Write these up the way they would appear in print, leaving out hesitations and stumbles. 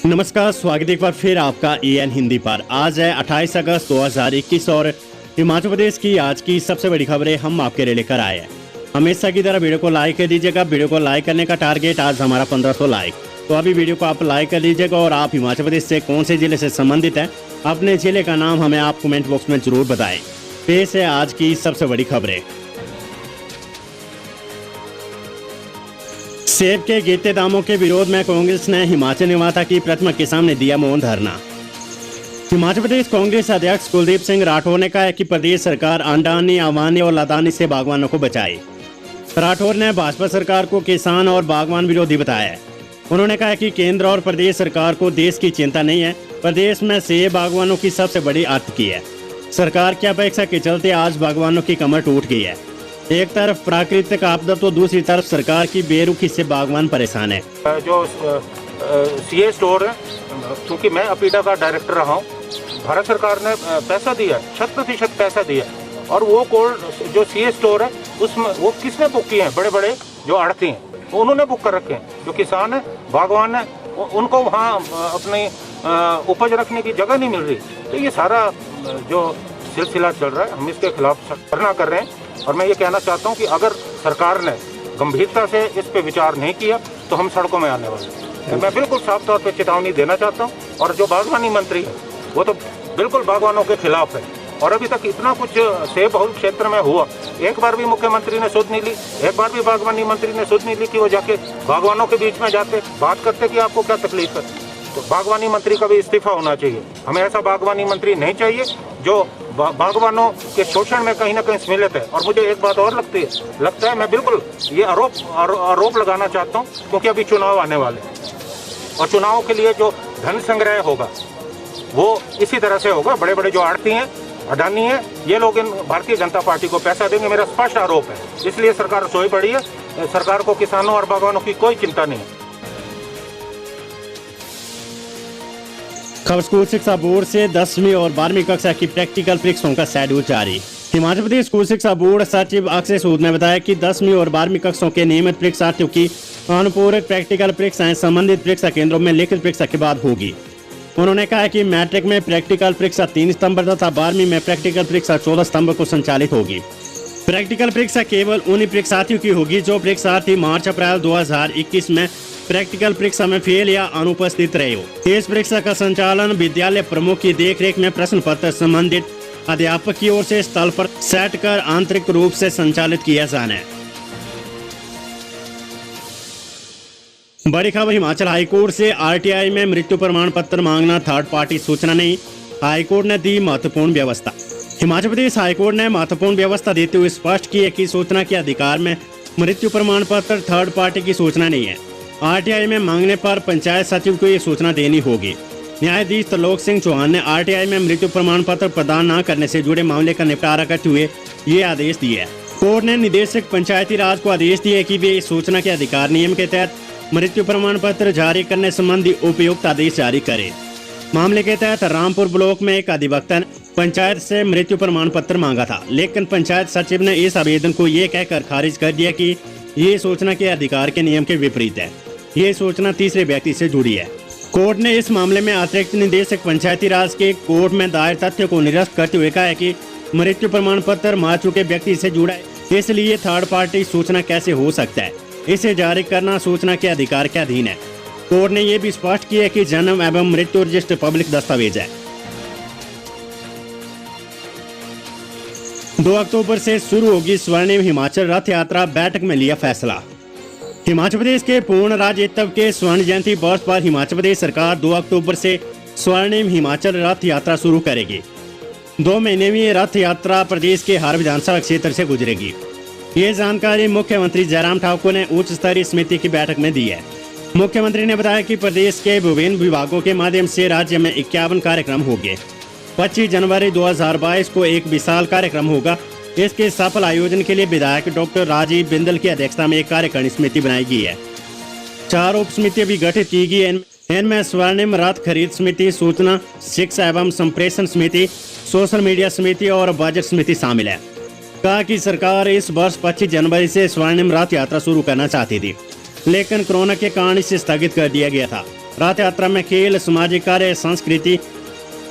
नमस्कार, स्वागत एक बार फिर आपका एएन हिंदी पर। आज है 28 अगस्त 2021 और हिमाचल प्रदेश की आज की सबसे बड़ी खबरें हम आपके लिए लेकर आए हैं। हमेशा की तरह वीडियो को लाइक कर दीजिएगा। वीडियो को लाइक करने का टारगेट आज हमारा 1500 लाइक। तो अभी वीडियो को आप लाइक कर दीजिएगा और आप हिमाचल प्रदेश से कौन से जिले से संबंधित हैं, अपने जिले का नाम हमें आप कमेंट बॉक्स में जरूर बताएं। पेश है आज की सबसे बड़ी खबरें। सेब के गिरते दामों के विरोध में कांग्रेस ने हिमाचल निर्माता की प्रतिमा के सामने दिया मौन धरना। हिमाचल प्रदेश कांग्रेस अध्यक्ष कुलदीप सिंह राठौर ने कहा है कि प्रदेश सरकार अंडानी, अवानी और लदानी से बागवानों को बचाए। राठौर ने भाजपा सरकार को किसान और बागवान विरोधी बताया है। उन्होंने कहा कि केंद्र और प्रदेश सरकार को देश की चिंता नहीं है। प्रदेश में सेब बागवानों की सबसे बड़ी आतंकी है। सरकार की अपेक्षा के चलते आज बागवानों की कमर टूट गई है। एक तरफ प्राकृतिक आपदा तो दूसरी तरफ सरकार की बेरुखी से बागवान परेशान है। जो सीए स्टोर है, क्योंकि मैं अपीडा का डायरेक्टर रहा हूँ, भारत सरकार ने पैसा दिया, 100% पैसा दिया, और वो कोल्ड जो सीए स्टोर है उसमें वो किसने बुक किए हैं? बड़े बड़े जो आड़ती हैं तो उन्होंने बुक कर रखे हैं। जो किसान है, बागवान है, उनको वहाँ अपनी उपज रखने की जगह नहीं मिल रही। तो ये सारा जो सिलसिला चल रहा है, हम इसके खिलाफ धरना कर रहे हैं। और मैं ये कहना चाहता हूँ कि अगर सरकार ने गंभीरता से इस पे विचार नहीं किया तो हम सड़कों में आने वाले हैं। मैं बिल्कुल साफ तौर पे चेतावनी देना चाहता हूँ। और जो बागवानी मंत्री है वो तो बिल्कुल बागवानों के खिलाफ है। और अभी तक इतना कुछ सेब बहुल क्षेत्र में हुआ, एक बार भी मुख्यमंत्री ने सुध नहीं ली, एक बार भी बागवानी मंत्री ने सुध नहीं ली कि वो जाके बागवानों के बीच में जाते बात करते कि आपको क्या तकलीफ है। तो बागवानी मंत्री का भी इस्तीफा होना चाहिए। हमें ऐसा बागवानी मंत्री नहीं चाहिए जो बागवानों के शोषण में कहीं ना कहीं सम्मिलित है। और मुझे एक बात और लगता है, मैं बिल्कुल ये आरोप लगाना चाहता हूँ, क्योंकि अभी चुनाव आने वाले हैं और चुनावों के लिए जो धन संग्रह होगा वो इसी तरह से होगा। बड़े बड़े जो आड़ती हैं, अडानी है, ये लोग इन भारतीय जनता पार्टी को पैसा देंगे, मेरा स्पष्ट आरोप है। इसलिए सरकार सोई पड़ी है। सरकार को किसानों और बागवानों की कोई चिंता नहीं है। खबर स्कूल शिक्षा बोर्ड से 10वीं और 12वीं कक्षा की प्रैक्टिकल परीक्षाओं का शेड्यूल जारी। हिमाचल प्रदेश स्कूल शिक्षा बोर्ड सचिव अक्षय सूद ने बताया कि 10वीं और 12वीं कक्षाओं के नियमित परीक्षार्थियों की अनुपूरक प्रैक्टिकल परीक्षाएं संबंधित परीक्षा केंद्रों में लिखित परीक्षा के बाद होगी। उन्होंने कहा कि मैट्रिक में प्रैक्टिकल परीक्षा 3 सितंबर तथा 12वीं में प्रैक्टिकल परीक्षा 14 सितंबर को संचालित होगी। प्रैक्टिकल परीक्षा केवल उन्हीं परीक्षार्थियों की होगी जो परीक्षार्थी मार्च-अप्रैल 2021 में प्रैक्टिकल परीक्षा में फेल या अनुपस्थित रहे हो। इस परीक्षा का संचालन विद्यालय प्रमुख की देखरेख में प्रश्न पत्र संबंधित अध्यापक की ओर से स्थल पर सेट कर आंतरिक रूप से संचालित किया जाना है। बड़ी खबर हिमाचल हाईकोर्ट से। आरटीआई में मृत्यु प्रमाण पत्र मांगना थर्ड पार्टी सूचना नहीं, हाईकोर्ट ने दी महत्वपूर्ण व्यवस्था। हिमाचल प्रदेश हाईकोर्ट ने महत्वपूर्ण व्यवस्था देते हुए स्पष्ट किया कि सूचना के अधिकार में मृत्यु प्रमाण पत्र थर्ड पार्टी की सूचना नहीं है। आरटीआई में मांगने पर पंचायत सचिव को ये सूचना देनी होगी। न्यायाधीश त्रिलोक सिंह चौहान ने आरटीआई में मृत्यु प्रमाण पत्र प्रदान न करने से जुड़े मामले का निपटारा करते हुए ये आदेश दिए। कोर्ट ने निदेशक पंचायती राज को आदेश दिए कि वे इस सूचना के अधिकार नियम के तहत मृत्यु प्रमाण पत्र जारी करने संबंधी उपयुक्त आदेश जारी करे। मामले के तहत रामपुर ब्लॉक में एक अधिवक्ता ने पंचायत से मृत्यु प्रमाण पत्र मांगा था, लेकिन पंचायत सचिव ने इस आवेदन को ये कहकर खारिज कर दिया कि ये सूचना के अधिकार के नियम के विपरीत है। ये सूचना तीसरे व्यक्ति से जुड़ी है। कोर्ट ने इस मामले में अतिरिक्त निदेशक पंचायती राज के कोर्ट में दायर तथ्य को निरस्त करते हुए कहा है कि मृत्यु प्रमाण पत्र मार चुके व्यक्ति से जुड़ा है, इसलिए थर्ड पार्टी सूचना कैसे हो सकता है। इसे जारी करना सूचना के अधिकार के अधीन है। कोर्ट ने यह भी स्पष्ट किया कि जन्म एवं मृत्यु रजिस्टर पब्लिक दस्तावेज है। 2 अक्टूबर से शुरू होगी स्वर्णिम हिमाचल रथ यात्रा, बैठक में लिया फैसला। हिमाचल प्रदेश के पूर्ण राज्यत्व के स्वर्ण जयंती वर्ष पर हिमाचल प्रदेश सरकार 2 अक्टूबर से स्वर्णिम हिमाचल रथ यात्रा शुरू करेगी। 2 महीने में ये रथ यात्रा प्रदेश के हर विधानसभा क्षेत्र से गुजरेगी। ये जानकारी मुख्यमंत्री जयराम ठाकुर ने उच्च स्तरीय समिति की बैठक में दी है। मुख्यमंत्री ने बताया कि प्रदेश के विभिन्न विभागों के माध्यम से राज्य में 51 कार्यक्रम होंगे। 25 जनवरी 2022 को एक विशाल कार्यक्रम होगा। इसके सफल आयोजन के लिए विधायक डॉक्टर राजीव बिंदल की अध्यक्षता में एक कार्यकारिणी समिति बनाई गई है। 4 उप समितियां भी गठित की गई हैं। इनमें स्वर्णिम रथ खरीद समिति, सूचना शिक्षा एवं संप्रेषण समिति, सोशल मीडिया समिति और बजट समिति शामिल है। कहा कि सरकार इस वर्ष 25 जनवरी से स्वर्णिम रथ यात्रा शुरू करना चाहती थी, लेकिन कोरोना के कारण इसे स्थगित कर दिया गया था। रथ यात्रा में खेल, सामाजिक कार्य, संस्कृति,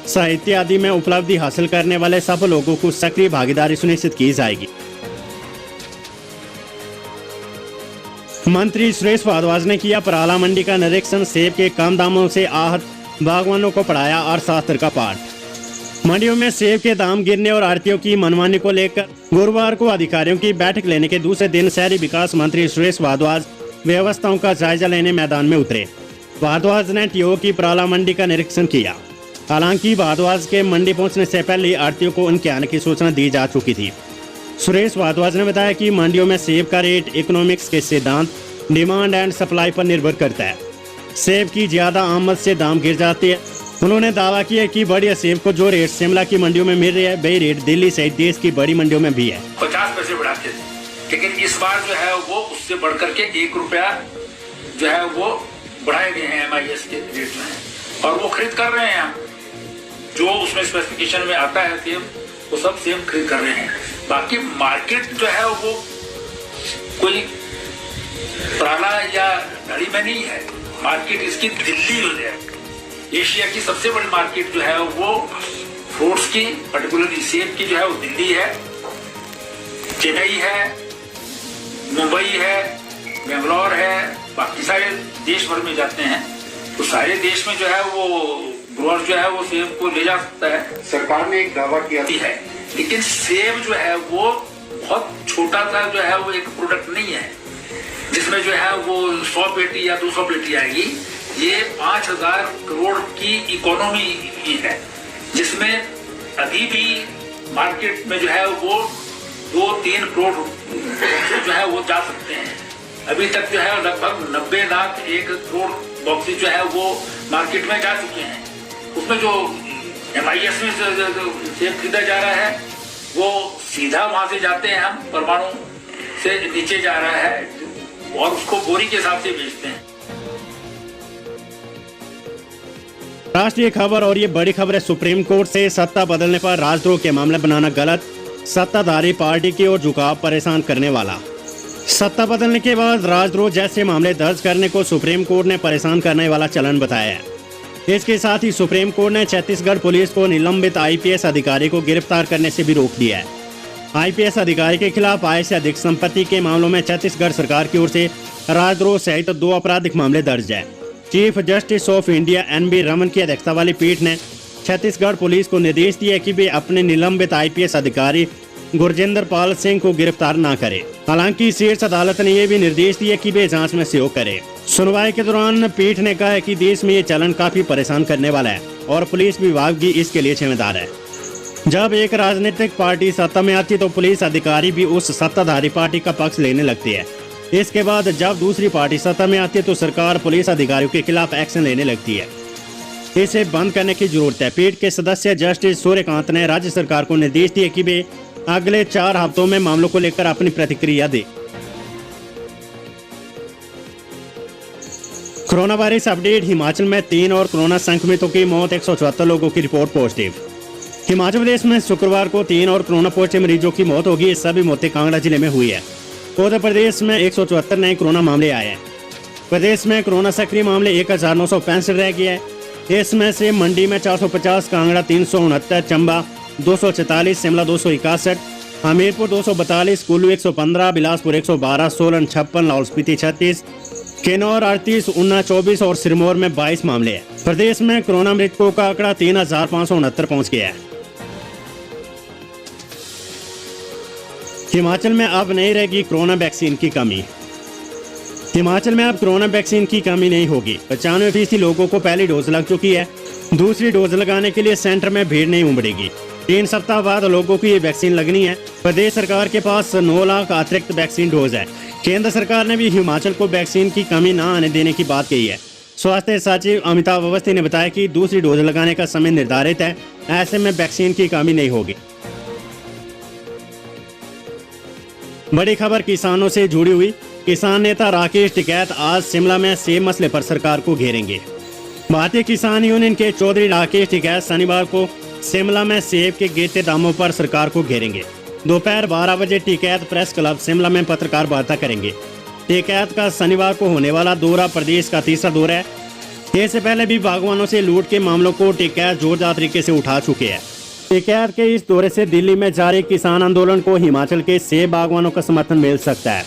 साहित्य आदि में उपलब्धि हासिल करने वाले सब लोगों को सक्रिय भागीदारी सुनिश्चित की जाएगी। मंत्री सुरेश भारद्वाज ने किया पराला मंडी का निरीक्षण। सेब के कम दामों से आहत बागवानों को पढ़ाया अर्थशास्त्र का पाठ। मंडियों में सेब के दाम गिरने और आढ़तियों की मनमानी को लेकर गुरुवार को अधिकारियों की बैठक लेने के दूसरे दिन शहरी विकास मंत्री सुरेश भारद्वाज व्यवस्थाओं का जायजा लेने मैदान में उतरे। भारद्वाज ने टीओ की पराला मंडी का निरीक्षण किया। हालांकि भारद्वाज के मंडी पहुंचने से पहले आढ़तियों को उनके आने की सूचना दी जा चुकी थी। सुरेश भारद्वाज ने बताया कि मंडियों में सेब का रेट इकोनॉमिक्स के सिद्धांत डिमांड एंड सप्लाई पर निर्भर करता है। सेब की ज्यादा आमद से दाम गिर जाते हैं। उन्होंने दावा किया कि बढ़िया सेब को जो रेट शिमला की मंडियों में मिल रहा है वही रेट दिल्ली सहित देश की बड़ी मंडियों में भी है। 50 पैसे बढ़ाते थे, लेकिन इस बार जो है वो उससे बढ़कर के 1 रुपया जो है वो बढ़ाए गए हैं MIS के रेट में, और वो खरीद कर रहे हैं। जो उसमें स्पेसिफिकेशन में आता है सेब, वो सब सेब खरीद कर रहे हैं। बाकी मार्केट जो है वो कोई पराला या घड़ी में नहीं है। मार्केट इसकी दिल्ली हो जाए, एशिया की सबसे बड़ी मार्केट जो है वो फ्रूट्स की, पर्टिकुलरली सेब की जो है वो दिल्ली है, चेन्नई है, मुंबई है, बेंगलोर है। बाकी सारे देश भर में जाते हैं, तो सारे देश में जो है वो ग्रोअर जो है वो सेब को ले जा सकता है। सरकार ने एक दावा किया है, लेकिन सेब जो है वो बहुत छोटा सा जो है वो एक प्रोडक्ट नहीं है जिसमें जो है वो 100 पेटी या 200 पेटी आएगी। ये 5000 करोड़ की इकोनॉमी है, जिसमें अभी भी मार्केट में जो है वो 2-3 करोड़ जो है वो जा सकते हैं। अभी तक जो है लगभग 90 लाख 1 करोड़ बॉक्सेस जो है वो मार्केट में जा चुके हैं। उसमें जो MIS में सेब खरीदा जा रहा है वो सीधा वहां से जाते हैं, हम परमाणु से नीचे जा रहा है और उसको बोरी के हिसाब से बेचते हैं। राष्ट्रीय खबर और ये बड़ी खबर है, सुप्रीम कोर्ट से सत्ता बदलने पर राजद्रोह के मामले बनाना गलत, सत्ताधारी पार्टी की ओर झुकाव परेशान करने वाला। सत्ता बदलने के बाद राजद्रोह जैसे मामले दर्ज करने को सुप्रीम कोर्ट ने परेशान करने वाला चलन बताया है। इसके साथ ही सुप्रीम कोर्ट ने छत्तीसगढ़ पुलिस को निलंबित IPS अधिकारी को गिरफ्तार करने से भी रोक दिया है। IPS अधिकारी के खिलाफ आय से अधिक संपत्ति के मामलों में छत्तीसगढ़ सरकार की ओर से राजद्रोह सहित 2 आपराधिक मामले दर्ज है। Chief justice of India NB Raman की अध्यक्षता वाली पीठ ने छत्तीसगढ़ पुलिस को निर्देश दिया कि वे अपने निलंबित IPS अधिकारी गुरजिंदर पाल सिंह को गिरफ्तार न करे। हालांकि शीर्ष अदालत ने यह भी निर्देश दिया कि वे जांच में सहयोग करे। सुनवाई के दौरान पीठ ने कहा कि देश में ये चलन काफी परेशान करने वाला है और पुलिस विभाग भी इसके लिए जिम्मेदार है। जब एक राजनीतिक पार्टी सत्ता में आती तो पुलिस अधिकारी भी उस सत्ताधारी पार्टी का पक्ष लेने लगती है। इसके बाद जब दूसरी पार्टी सत्ता में आती है तो सरकार पुलिस अधिकारियों के खिलाफ एक्शन लेने लगती है। इसे बंद करने की जरूरत है। पीठ के सदस्य जस्टिस सूर्यकांत ने राज्य सरकार को निर्देश दिए कि वे अगले 4 हफ्तों में मामलों को लेकर अपनी प्रतिक्रिया दे। Corona virus update. हिमाचल में 3 और कोरोना संक्रमितों की मौत, 174 लोगों की रिपोर्ट पॉजिटिव। हिमाचल प्रदेश में शुक्रवार को 3 और कोरोना पॉजिटिव मरीजों की मौत होगी। ये सभी मौतें कांगड़ा जिले में हुई है। उत्तर प्रदेश में 174 नए कोरोना मामले आए हैं। प्रदेश में कोरोना सक्रिय मामले 1965 रह गए हैं। इसमें से मंडी में 450, कांगड़ा 369, चंबा 244, शिमला 261, हमीरपुर 242, कुल्लू 115, बिलासपुर 112, सोलन 56, लाहौल स्पीति 36, किन्नौर 38, ऊना 24 और सिरमौर में 22 मामले हैं। प्रदेश में कोरोना मृतकों का आंकड़ा 3569 पहुंच गया है। हिमाचल में अब नहीं रहेगी कोरोना वैक्सीन की कमी। हिमाचल में अब कोरोना वैक्सीन की कमी नहीं होगी। 95% लोगों को पहली डोज लग चुकी है। दूसरी डोज लगाने के लिए सेंटर में भीड़ नहीं उमड़ेगी। 3 सप्ताह बाद लोगों को ये वैक्सीन लगनी है। प्रदेश सरकार के पास 9 लाख अतिरिक्त वैक्सीन डोज है। केंद्र सरकार ने भी हिमाचल को वैक्सीन की कमी न आने देने की बात कही है। स्वास्थ्य सचिव अमिताभ अवस्थी ने बताया कि दूसरी डोज लगाने का समय निर्धारित है। ऐसे में वैक्सीन की कमी नहीं होगी। बड़ी खबर किसानों से जुड़ी हुई। किसान नेता राकेश टिकैत आज शिमला में सेब मसले पर सरकार को घेरेंगे। भारतीय किसान यूनियन के चौधरी राकेश टिकैत शनिवार को शिमला में सेब के गिरते दामों पर सरकार को घेरेंगे। दोपहर 12 बजे टिकैत प्रेस क्लब शिमला में पत्रकार वार्ता करेंगे। टिकैत का शनिवार को होने वाला दौरा प्रदेश का तीसरा दौरा है। इससे पहले भी बागवानों से लूट के मामलों को टिकैत जोरदार तरीके से उठा चुके हैं। टिकैत के इस दौरे से दिल्ली में जारी किसान आंदोलन को हिमाचल के सेब बागवानों का समर्थन मिल सकता है।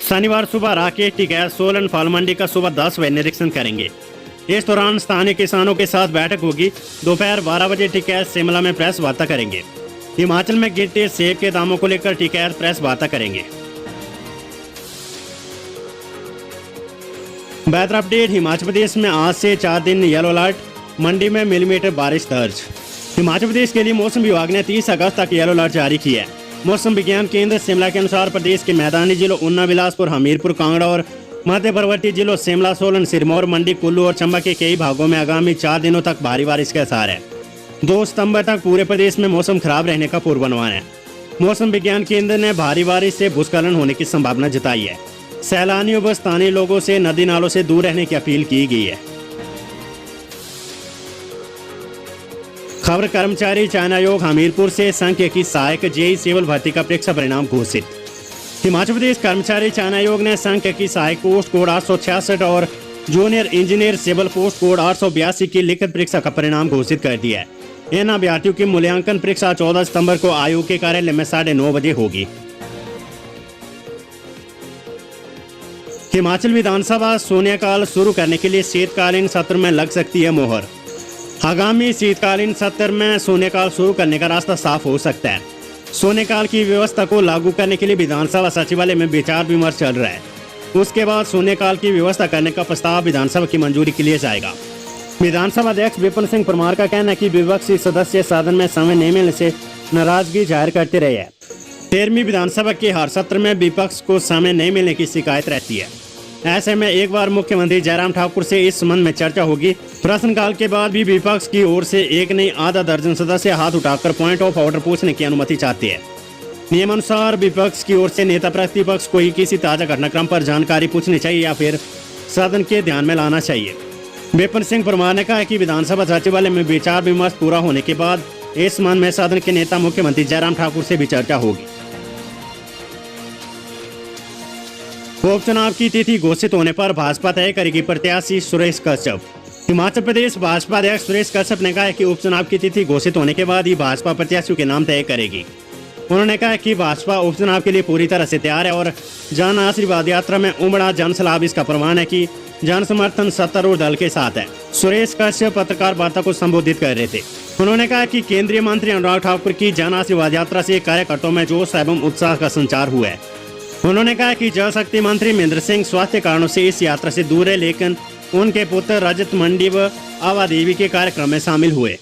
शनिवार सुबह राकेश टिकैत सोलन फल मंडी का सुबह 10 बजे निरीक्षण करेंगे। इस दौरान स्थानीय किसानों के साथ बैठक होगी। दोपहर 12 बजे टिकैत शिमला में प्रेस वार्ता करेंगे। हिमाचल में गिरते सेब के दामों को लेकर टिकैत प्रेस वार्ता करेंगे। Weather update. हिमाचल प्रदेश में आज से 4 दिन येलो अलर्ट, मंडी में मिलीमीटर बारिश दर्ज। हिमाचल प्रदेश के लिए मौसम विभाग ने 30 अगस्त तक येलो अलर्ट जारी किया है। मौसम विज्ञान केंद्र शिमला के अनुसार प्रदेश के मैदानी जिलों ऊना, बिलासपुर, हमीरपुर, कांगड़ा और मध्य पर्वतीय जिलों शिमला, सोलन, सिरमौर, मंडी, कुल्लू और चंबा के कई भागों में आगामी 4 दिनों तक भारी बारिश के आसार है। 2 सितंबर तक पूरे प्रदेश में मौसम खराब रहने का पूर्वानुमान है। मौसम विज्ञान केंद्र ने भारी बारिश से भूस्खलन होने की संभावना जताई है। सैलानियों व स्थानीय लोगों से नदी नालों से दूर रहने की अपील की गई है। खबर कर्मचारी चयन आयोग हमीरपुर से सांख्यिकी सहायक जेई सिविल भर्ती का परीक्षा परिणाम घोषित। हिमाचल प्रदेश कर्मचारी चयन आयोग ने सांख्यिकी सहायक पोस्ट कोड 866 और junior engineer civil post code 882 की लिखित परीक्षा का परिणाम घोषित कर दिया है। इन अभ्यर्थियों की मूल्यांकन परीक्षा 14 सितंबर को आयोग के कार्यालय में 9:30 बजे होगी। हिमाचल विधानसभा शून्यकाल शुरू करने के लिए शीतकालीन सत्र में लग सकती है मोहर। आगामी शीतकालीन सत्र में शून्यकाल शुरू करने का रास्ता साफ हो सकता है। शून्यकाल की व्यवस्था को लागू करने के लिए विधानसभा सचिवालय में विचार विमर्श चल रहा है। उसके बाद शून्यकाल की व्यवस्था करने का प्रस्ताव विधानसभा की मंजूरी के लिए जाएगा। विधानसभा अध्यक्ष विपिन सिंह परमार का कहना है कि विपक्षी सदस्य सदन में समय नहीं मिलने से नाराजगी जाहिर करते रहे हैं। 13वीं विधानसभा के हर सत्र में विपक्ष को समय नहीं मिलने की शिकायत रहती है। ऐसे में एक बार मुख्यमंत्री जयराम ठाकुर से इस संबंध में चर्चा होगी। प्रश्नकाल के बाद भी विपक्ष की ओर से एक नहीं आधा दर्जन सदस्य हाथ उठाकर पॉइंट ऑफ ऑर्डर पूछने की अनुमति चाहते हैं। नियमानुसार विपक्ष की ओर से नेता प्रतिपक्ष को ही किसी ताजा घटनाक्रम पर जानकारी पूछनी चाहिए या फिर सदन के ध्यान में लाना चाहिए। विपिन सिंह परमार ने कहा कि विधानसभा सचिवालय में विचार विमर्श पूरा होने के बाद इस संबंध में सदन के नेता मुख्यमंत्री जयराम ठाकुर से भी चर्चा होगी। उपचुनाव की तिथि घोषित होने पर भाजपा तय करेगी प्रत्याशी सुरेश कश्यप। हिमाचल प्रदेश भाजपा अध्यक्ष सुरेश कश्यप ने कहा है कि उपचुनाव की तिथि घोषित होने के बाद ही भाजपा प्रत्याशियों के नाम तय करेगी। उन्होंने कहा कि भाजपा उपचुनाव के लिए पूरी तरह से तैयार है और जन आशीर्वाद यात्रा में उमड़ा जन सलाब इसका प्रमाण है कि जन समर्थन सत्तारूढ़ दल के साथ है। सुरेश कश्यप पत्रकार वार्ता को संबोधित कर रहे थे। उन्होंने कहा कि केंद्रीय मंत्री अनुराग ठाकुर की जन आशीर्वाद यात्रा से कार्यकर्ताओं में जोश एवं उत्साह का संचार हुआ है। उन्होंने कहा कि जल शक्ति मंत्री महेंद्र सिंह स्वास्थ्य कारणों से इस यात्रा से दूर है, लेकिन उनके पुत्र रजत मंडी व आवा देवी के कार्यक्रम में शामिल हुए।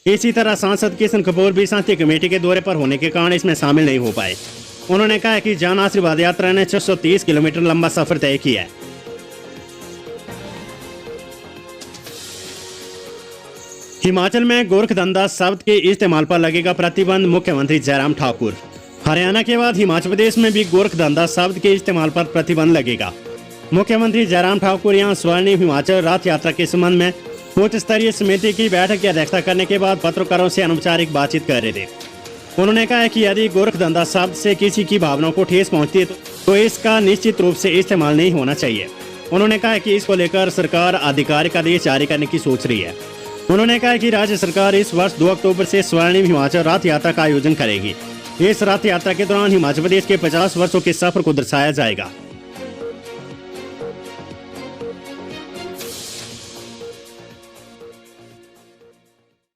इसी तरह सांसद किशन कपूर भी शांति कमेटी के दौरे पर होने के कारण इसमें शामिल नहीं हो पाए। उन्होंने कहा कि जन आशीर्वाद यात्रा ने 630 किलोमीटर लंबा सफर तय किया है। हिमाचल में गोरखधंधा शब्द के इस्तेमाल पर लगेगा प्रतिबंध, मुख्यमंत्री जयराम ठाकुर। हरियाणा के बाद हिमाचल प्रदेश में भी गोरखधंधा शब्द के इस्तेमाल पर प्रतिबंध लगेगा। मुख्यमंत्री जयराम ठाकुर यहां स्वर्णिम हिमाचल रथ यात्रा के संबंध में उच्च स्तरीय समिति की बैठक की अध्यक्षता करने के बाद पत्रकारों से अनौपचारिक बातचीत कर रहे थे। उन्होंने कहा कि यदि गोरखधंधा शब्द से किसी की भावनाओं को ठेस पहुंचती है तो इसका निश्चित रूप से इस्तेमाल नहीं होना चाहिए। उन्होंने कहा कि इसको लेकर सरकार आधिकारिक आदेश जारी करने की सोच रही है। उन्होंने कहा कि राज्य सरकार इस वर्ष 2 अक्टूबर से स्वर्णिम हिमाचल रथ यात्रा का आयोजन करेगी। इस रथ यात्रा के दौरान हिमाचल प्रदेश के 50 वर्षों के सफर को दर्शाया जाएगा।